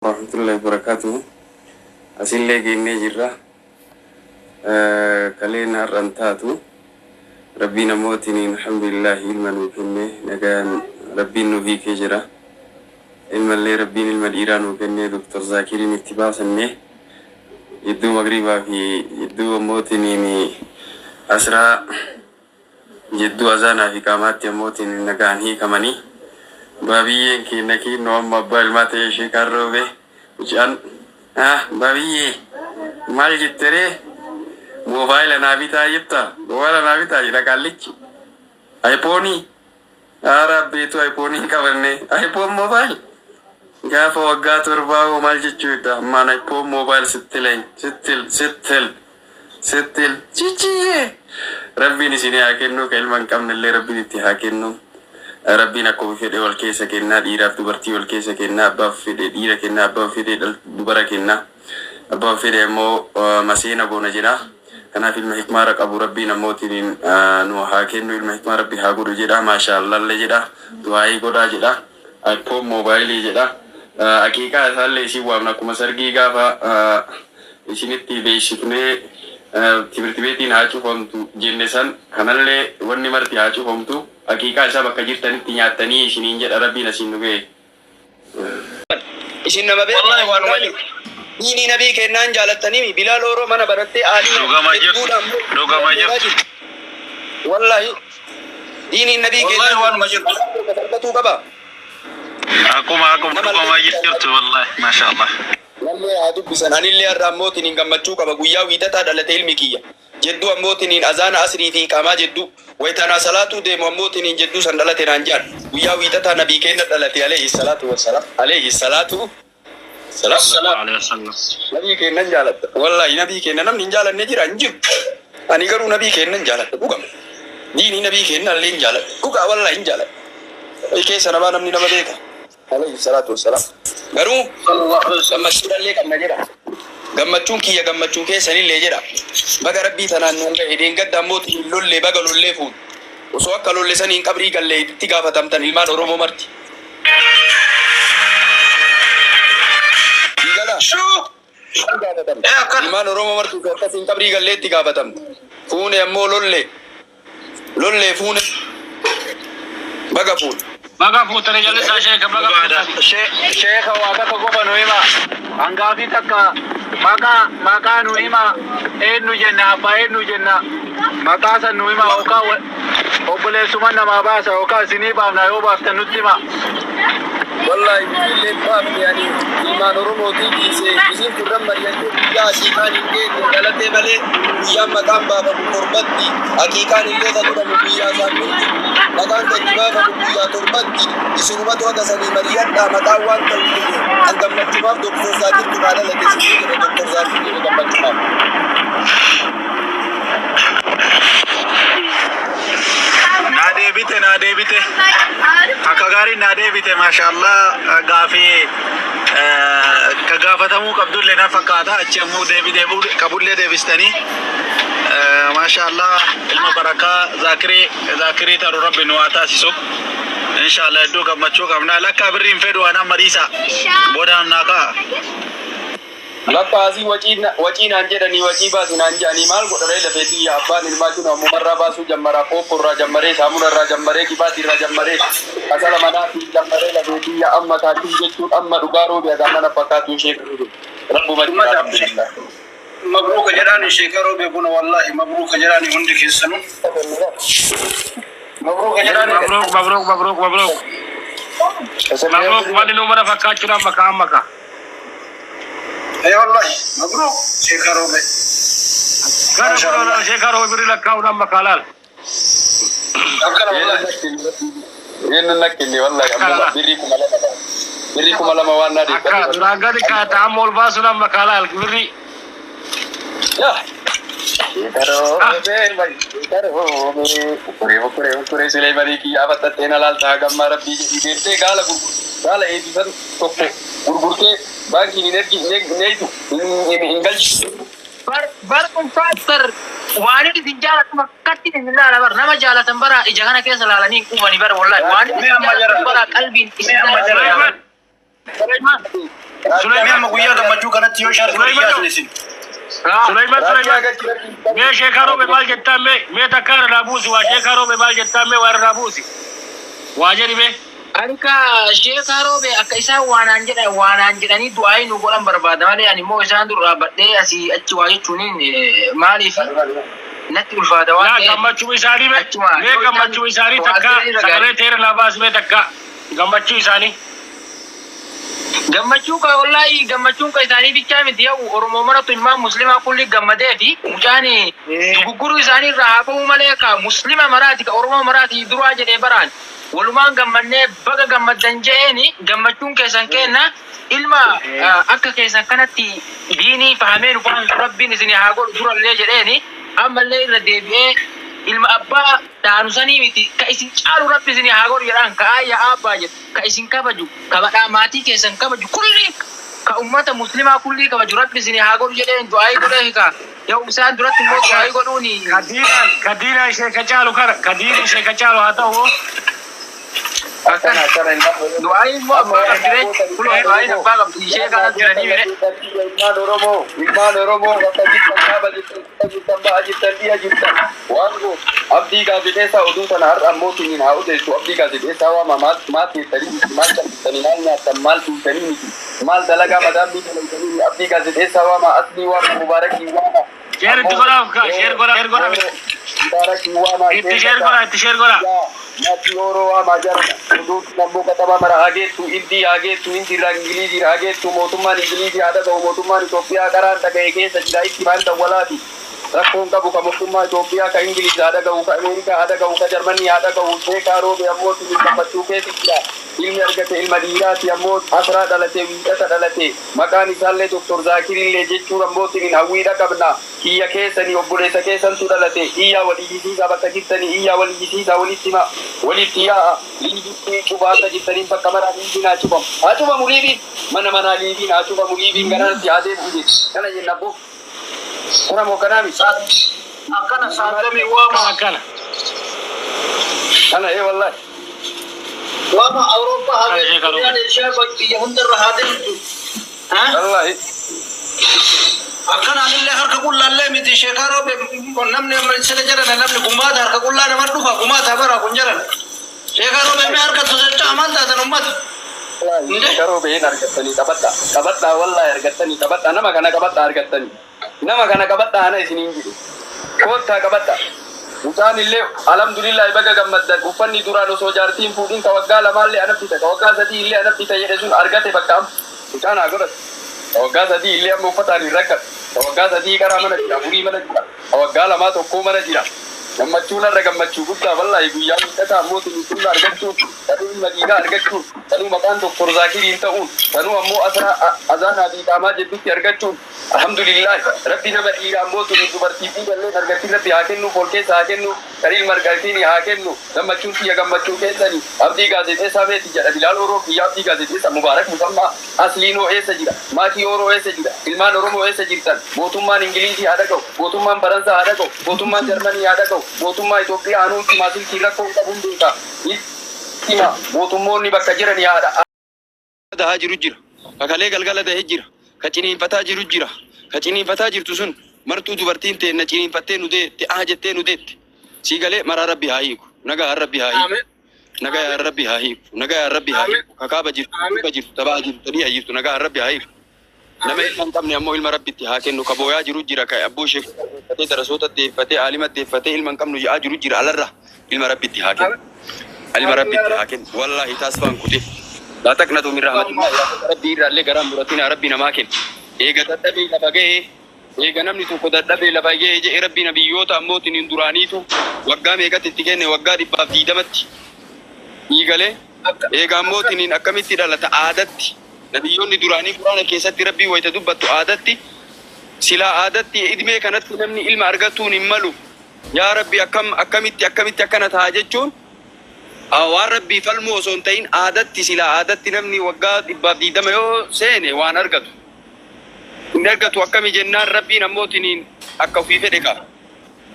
warahmatullahi wabarakatuh. Asille genne jirra kalena rantatu rabbina motinin alhamdulillah ilman kenne nagan rabbinu fi kejira ilman le rabbin ilman iran kenne dr zakirin ittibasanne yiddu magriba fi yiddu motinin asra yiddu azana fi kamati motinin nagan hi kamani babiye ki naki no mobile mate shikarobe jan babiye mal jittere mobile na bita yitta wala na bita ida kallichi iphone ara beto iphone kawanne iphone mobile gafa wagga turba mal jichuda man iphone mobile sittil chichi rabbini sini hakenno kelman kamne le rabbini ti hakenno ربنا كوفي فيدي والكيسة كنا ديرا تبرتي والكيسة كنا أبا فيدي ديرا كنا أبا فيدي دبرا كنا أبا فيدي مو مسينا بونا جنا أنا في المحكمة رك أبو ربنا موتين نوها كنو المحكمة ربي هاقو جدا ما شاء الله اللي جدا دعائي قدا جدا أكبر موبايلي جدا أكيكا أسال ليسي وامنا كما سرقي غافا إسينيتي بيشتني تبرتبيتين هاتو فهمتو جنسان كنالي وني مرتي هاتو فهمتو Akika sama kajirtan tinyatani sini injat Arabi nasi nuge. Isin nama be. Wallahi wan wali. Ini nabi kenan jalatani Bilal oro mana baratte ali. Doga majid. Wallahi. Ini nabi kenan. Wallahi wan majid. Betul kaba. Aku doga majid kerja wallahi, masya Allah. Wallahi adu bisa nani liar ramot ini gammachu kaba guya wita ta dalat ilmi kiya. Jeddu amotin azana asri fi kama jeddu. ويتنا صلاة دي مموتين جدو سندلة رانجان ويا ويتتا نبي كينا دلتي عليه الصلاة والسلام عليه الصلاة والسلام نبي كينا جالت والله نبي كينا نم نجالت نجي رانجب أني كرو نبي كينا جالت بوكم ديني نبي كينا لين جالت كوكا والله إن جالت إيكي سنبا نمني نمديكا عليه الصلاة والسلام كرو لما سيدا ليك نجرا gammachun kiya gammachun ke sani lejera baga rabbi tanan nunga edin gadda moti lolle baga lolle fu so akka lolle sani qabri galle tigafa tamtan ilman oromo marti digala shu ilman oromo marti ka sin qabri galle tigafa tam fune ammo lolle fune baga fu tare jalle sa sheikh baga sheikh waga ko bano ima angafi takka maka nuima enu jenna apa enu jenna maka sa nuima oka obule sumanna mabasa oka siniba na yoba tanutima wallahi le bab yani iman oromo ti se kisin kuram mariyan ya sikan ke galate bale ya makam baba qurbati hakikan ile da dum biya zamin makan da baba biya turbati isurubat wa kasani mariyan da makawan ta andam matibab doktor zakir kubala lagi sini doktor zakir da matibab nade bite akagari nade bite mashallah gafi kagafatamu qabdulle na fakata achemu debide kabulle debistani mashallah ilma baraka zakiri taru rabbi nuata siso inshallah do gamacho kamna lakka birrin fedo ana marisa bodan naka lakka asi wacina anjedani waciba sinanjani mal godare la beti ya abban ilmatuna mumarra basu jammara popurra jammare samurra jammare kibati ra jammare asala manati jammare la beti ya amma ta tinjetu amma dugaro be da mana fakatu shekaru rabbu majid alhamdulillah مبروك جراني شكروا بيكون والله مبروك جراني عندك السنة مبروك جراني مبروك ولي نمر فكاتنا مكان اي والله مبروك شكروا بي شكروا بري لك كاونا مكالال يننكني والله بريكم على موانا دي راغدي كا تعامل باسنا مكالال بري ya ukure Sulaiman ki abata tena lal ta gamma rabbi dirte gala e bisan tokko gurgurte banki ni netu ingal bar fatar wani di jala kuma katti ni la bar nama jala tambara ijagana ke salala ni kuma ni bar wallahi wani me amma jara bara qalbin Sulaiman سليمان مقويا كما جو كانت يو شارك سليمان مي شيخارو بمال جتامي مي تكار رابوسي وشيخارو بمال جتامي ور رابوسي واجري مي Anka sheekaro be akka isa waan jedhani du'aayi nu godhan barbaada malee ani immoo isaan durraa badhee asii achi waa jechuun maaliif natti ulfaata waan ta'eef gammachuu isaanii mee gammachuu isaanii takka sagalee teera laabaas mee takka gammachuu isaanii gammachuu ka wallahi gammachuun ka isaanii bichaa miti yaa oromoo maratu ilmaan muslimaa kulli gammadee fi mucaani guguruu isaanii irraa haa ba'uu malee ka muslima maraati ka oromoo maraati duraa jedhee baraan walumaan gammadnee baga gammaddan je'eeni gammachuun keessan kenna ilma akka keessan kanatti diinii fahamee dhufan rabbiin isin haa godhu durallee jedheeni ammallee irra deebi'ee ilma abbaa dhaanusanii miti ka isin caalu rabbi isin haa godhu jedhaan ka ayya abbaa jedhu ka isin kabaju ka badhaa maatii keessan kabaju kulli ka ummata muslimaa kulli kabaju rabbi isin haa godhu jedheen du'aayi godhee ka yoo isaan duratti immoo du'aayi godhuuni kadiina ishee ka caalu kara kadiina ishee ka caalu haa ta'u du'aayi immoo abbaa qabdire kuloo du'aayi abbaa qabdi ishee kana jiranii mire ilmaan oromoo bakka jirtan kaaba jirtan ba'a jirtan dhiya jirtan waan go abdii gaazexeessaa oduu sana har'a ammoo tuniin haa odeessu abdii gaazexeessaa waama maal teessanii miti maal cabsitanii maal nyaattan maal tuutanii miti maal dalagaa madaambii dalagatanii abdii gaazexeessaa waama aslii waama mubaarakii waama شير غورا Mati oro ama jarana udut nambo kataba mara hagetu indi rangilizi hagetu motumman ingilizi hada ga motumman Ethiopia karan daga keessa jira itti banta walati rakkoon qabu ka motummaa Ethiopia ka ingilizi hada ga ka Amerika hada ga ka Germany hada ga beekaro be ammoo tuni tabbatu keessa jira ilmi argate ilma dhiiraati ammoo asraa dhalate wiidhata dhalate maqaan isaallee Dr. Zakirillee jechuun ammoo tuni hawwiidha qabna kiyya keessanii obboleessa keessantu dhalate iyyaa waliyyisiisaa bakka jirtanii iyyaa waliyyisiisaa walittima walitti yaa liibii cubaata jirtanii bakka maraa liibiin haa cubamu haa cubamu liibiin mana liibiin haa cubamu liibiin garanatti haa deemu jechuudha kana jenna boo kana moo kanaami akkana saatami waama akkana kana wallahi waama Awurooppaa haa ishaa biyya hundarra haa deemtu wallahi akkana anillee harka qullaallee miti sheekaro namni sila jedhana namni gumaata harka qullaa nama dhufa gumaata bara kun jedhana sheekaro mee harka tusacha amal taatan ummata sheekaro been argattanii qabadhaa wallahi argattanii qabadhaa nama kana qabadhaa argattanii nama kana qabadhaa ana isiniin jedhu koottaa qabadhaa mucaan illee alhamdulillah baga gammaddan uffanni duraan osoo jaartiin fuudhiin ka waggaa lamaallee anabbita ka waggaa sadii illee anabbita jedhe sun argate bakka mucaan haa godhatu waggaa sadii illee amma uffataan hin rakkatu waggaa sadii karaa mana jira furii mana jira waggaa lamaa tokkoo mana jira gammachuun irra gammachuu guddaa wallahi guyyaa miidhagaa ammoo tunuutuun argachuun tanuu madiinaa argachuun tanuu maqaan Dr. Zakiriin ta'uun tanuu ammoo azaanaa fi qaamaa jedhutti argachuun alhamdulillah rabbi nama dhiiraa ammoo tunuu dubartii fi galleen argattii rabbi haa kennu fool keessa haa kennu qariin margartiin haa kennu gammachuun kiyya gammachuu keessanii abdii gaazexeessaa beeti jedha Bilaal Oroo kiyya abdii gaazexeessaa Mubaarak Musammaa Asliinoo eessa jira maatii Oroo eessa jira ilmaan Oromoo eessa jirtan mootummaan Ingilizii haa dhaga'u mootummaan Faransaa haa dhaga'u mootummaan Jarmanii haa dhaga'u mootummaa Itoophiyaa anuutti maasilkii rakkoo qabuun beeka ittima mootummoonni bakka jiran yaada haa jiru jira kakalee galgala ta'ee jira ka ciniinfataa jiru jira ka ciniinfataa jirtu sun martuu dubartiin ta'e na ciniinfattee nu deette jettee nu deette sii galee maraa rabbi haa hiiku nagaa rabbi haa hiiku nagaa rabbi haa hiiku nagaa rabbi haa hiiku kakaaba jirtu tabaa jirtu tadii haa jirtu nagaa rabbi haa hiiku nama ilma hin qabne ammoo ilma rabbitti haa kennu ka booyaa jiru jira ka abboo ishee deeffatee darasoota deeffatee aalima deeffatee ilma hin qabnu jedhaa jiru jira alarra ilma rabbitti haa kennu ilma rabbitti haa kennu wallahi taasifaan kute laa taqnatu min rahmatillah rabbii irraallee garaan muratiin rabbi namaa kennu eega dadhabee lafa ga'ee eega namni tokko dadhabee lafa ga'ee jedhee rabbi nabiyyoota ammootiin hin duraaniitu waggaa meeqatti itti kenne waggaa 120tti dhiigalee eega ammootiin akkamitti dhalata aadatti nabiyyoonni duraanii quraana keessatti rabbii wayita dubbattu aadatti silaa aadatti idmee kanatti namni ilma argatuun hin malu yaa rabbi akkamitti akkana ta'a jechuun waan rabbii falmu osoo hin ta'in aadatti silaa aadatti namni waggaa 120 yoo seene waan argatu hin argatu akkami jennaan rabbiin ammootiin akka ofii fedhe qaba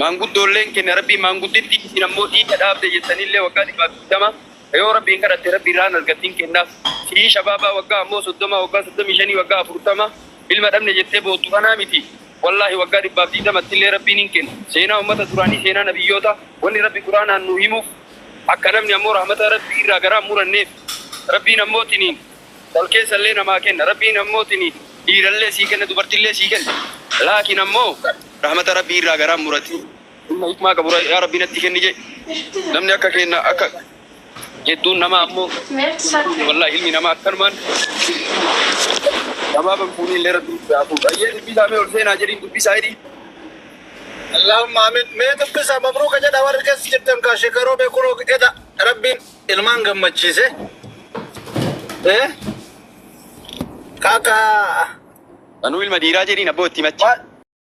maanguddoolleen kenna rabbii maangudditti isin ammoo dhiiga dhaabde jettanillee waggaa 120 yoo rabbiin kadhatte rabbi irraan argattiin kennaaf في شباب وقع مو صدما وقع صدمي شني وقع فرتما بالمدام نجتة بوتو أنا متي والله وقع رباب دي دم تلي ربي نكين سينا أمة تراني سينا نبيوتا وني ربي قرآن أنو يمو أكرم نمو رحمة ربي راجرا مور النيف ربي نموتني تلكي سلنا ما كن ربي نموتني إيرلله سيكن دبرتله سيكن لكن نمو رحمة ربي راجرا مورتي إنه ما كبر يا ربي نتيجة نيجي نمني أكاكينا أكا يدون نما أمو والله علمي نما أكرمان نما بنفوني لرد بيعطو أيه بيلا مي ورثين أجرين تبي سايري اللهم آمين ما تبكي مبروك جدا وركس جدا كاشكرو بيكونوا كذا ربي ilmaan gammachiise kaka أنو المديرة جرين أبوتي ماتش